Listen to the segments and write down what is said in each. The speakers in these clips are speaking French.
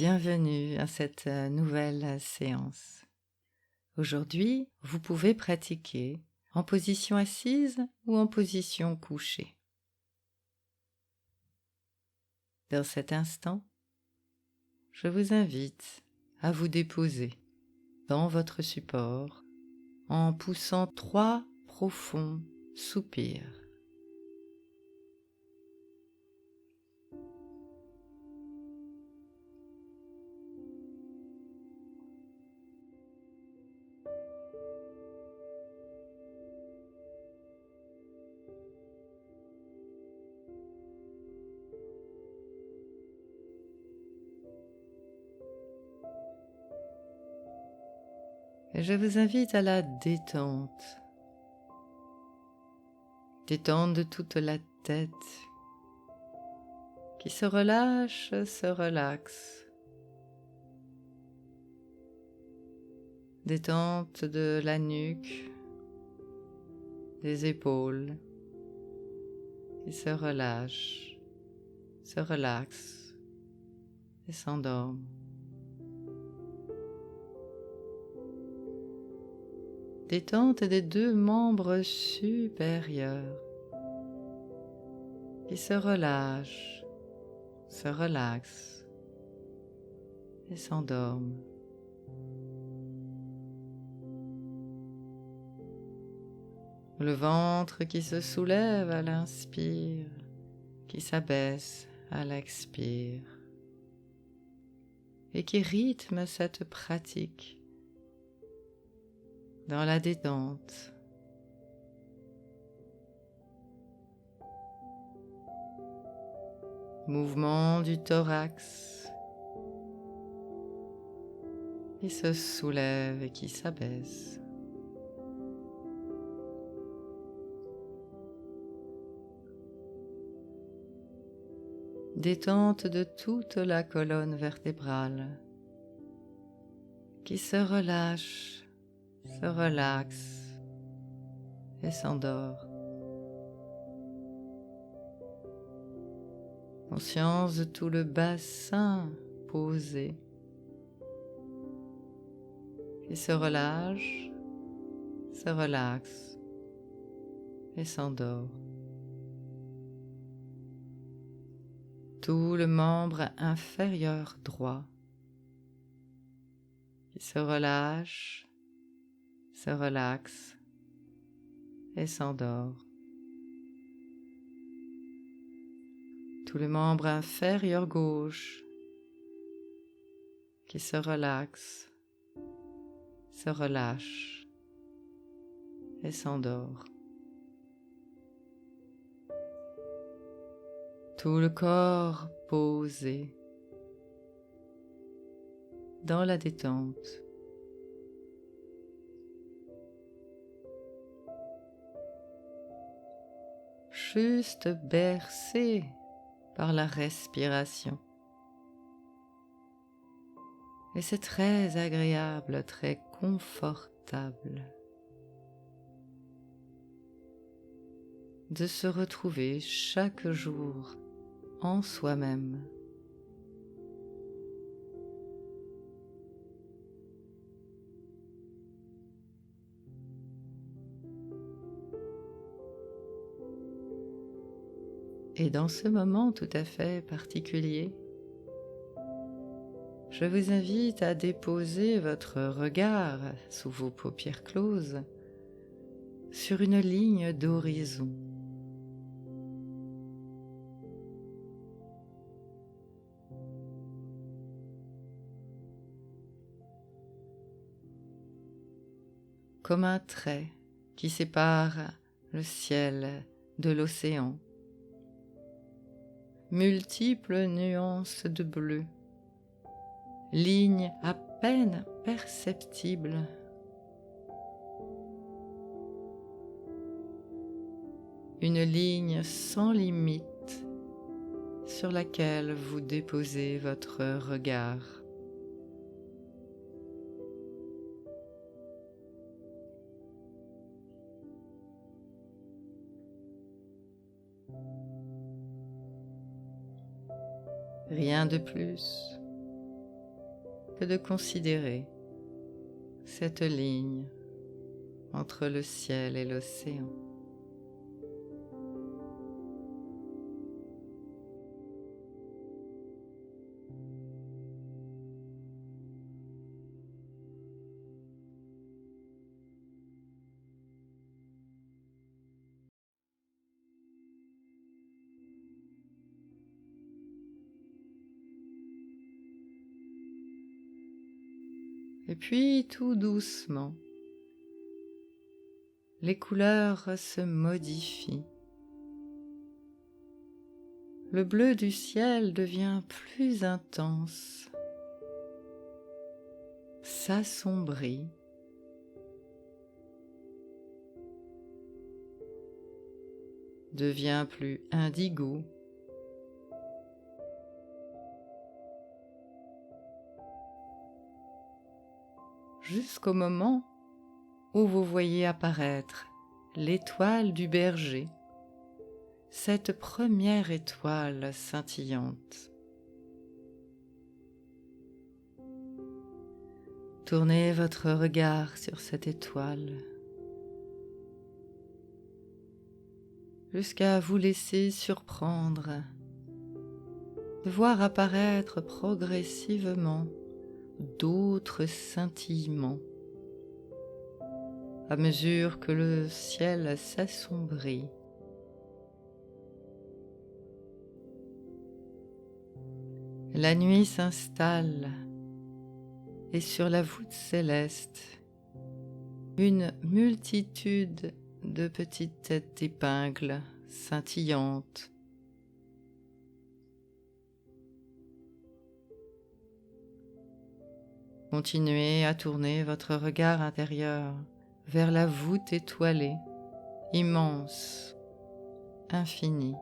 bienvenue à cette nouvelle séance. Aujourd'hui, vous pouvez pratiquer en position assise ou en position couchée. Dans cet instant, je vous invite à vous déposer dans votre support en poussant 3 profonds soupirs. Et je vous invite à la détente. Détente de toute la tête qui se relâche, se relaxe. Détente de la nuque, des épaules qui se relâchent, se relaxent et s'endorment. Détente des 2 membres supérieurs qui se relâchent, se relaxent et s'endorment. Le ventre qui se soulève à l'inspire, qui s'abaisse à l'expire et qui rythme cette pratique dans la détente. Mouvement du thorax qui se soulève et qui s'abaisse. Détente de toute la colonne vertébrale qui se relâche, se relaxe et s'endort. Conscience de tout le bassin posé qui se relâche, se relaxe et s'endort. Tout le membre inférieur droit qui se relâche, se relaxe et s'endort. Tout le membre inférieur gauche qui se relaxe, se relâche et s'endort. Tout le corps posé dans la détente. Juste bercé par la respiration. Et c'est très agréable, très confortable de se retrouver chaque jour en soi-même. Et dans ce moment tout à fait particulier, je vous invite à déposer votre regard sous vos paupières closes sur une ligne d'horizon. Comme un trait qui sépare le ciel de l'océan. Multiples nuances de bleu, lignes à peine perceptibles. Une ligne sans limite sur laquelle vous déposez votre regard. Rien de plus, que de considérer cette ligne entre le ciel et l'océan. Et puis tout doucement, les couleurs se modifient. Le bleu du ciel devient plus intense, s'assombrit, devient plus indigo, jusqu'au moment où vous voyez apparaître l'étoile du berger, cette première étoile scintillante. Tournez votre regard sur cette étoile jusqu'à vous laisser surprendre de voir apparaître progressivement d'autres scintillements à mesure que le ciel s'assombrit. La nuit s'installe et sur la voûte céleste, une multitude de petites têtes d'épingles scintillantes. Continuez à tourner votre regard intérieur vers la voûte étoilée, immense, infinie.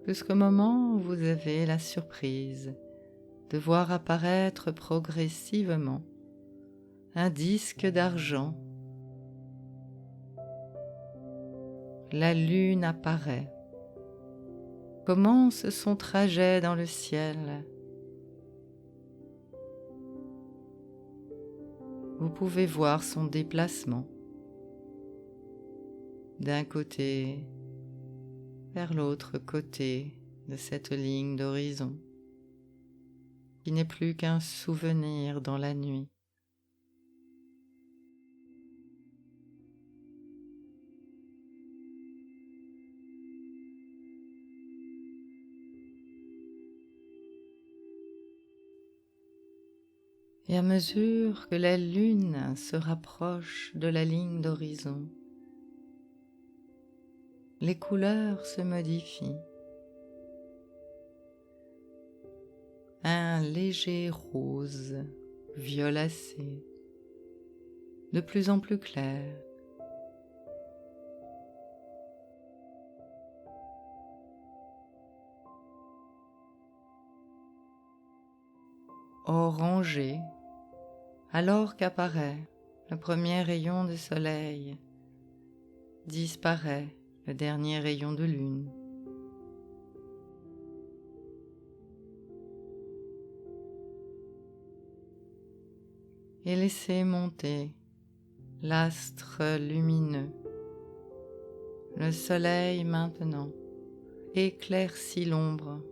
Jusqu'au moment où vous avez la surprise de voir apparaître progressivement un disque d'argent. La lune apparaît, commence son trajet dans le ciel. Vous pouvez voir son déplacement d'un côté vers l'autre côté de cette ligne d'horizon qui n'est plus qu'un souvenir dans la nuit. Et à mesure que la lune se rapproche de la ligne d'horizon, les couleurs se modifient. Un léger rose violacé, de plus en plus clair. Orangé, alors qu'apparaît le premier rayon de soleil, disparaît le dernier rayon de lune. Et laissez monter l'astre lumineux. Le soleil maintenant éclaircit l'ombre.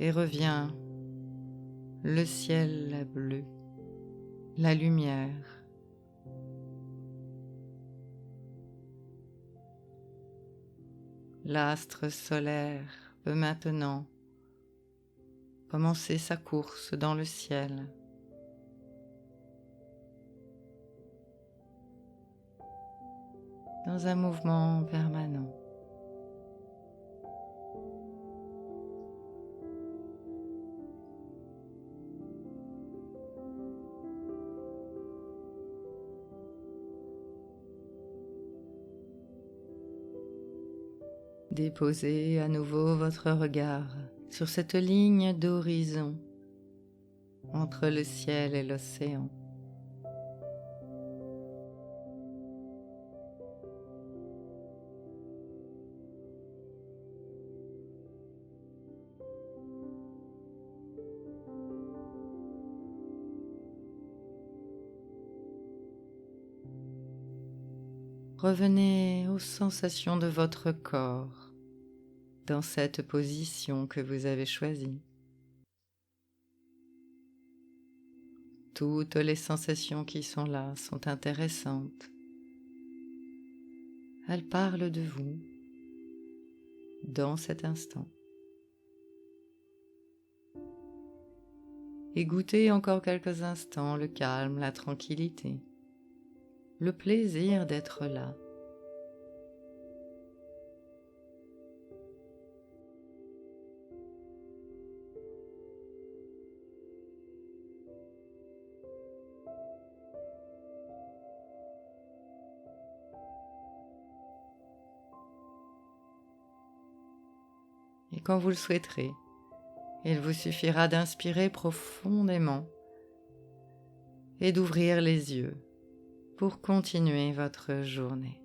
Et revient le ciel bleu, la lumière. L'astre solaire peut maintenant commencer sa course dans le ciel. Dans un mouvement permanent. Déposez à nouveau votre regard sur cette ligne d'horizon entre le ciel et l'océan. Revenez aux sensations de votre corps dans cette position que vous avez choisie. Toutes les sensations qui sont là sont intéressantes. Elles parlent de vous dans cet instant. Et goûtez encore quelques instants le calme, la tranquillité, le plaisir d'être là. Et quand vous le souhaiterez, il vous suffira d'inspirer profondément et d'ouvrir les yeux pour continuer votre journée.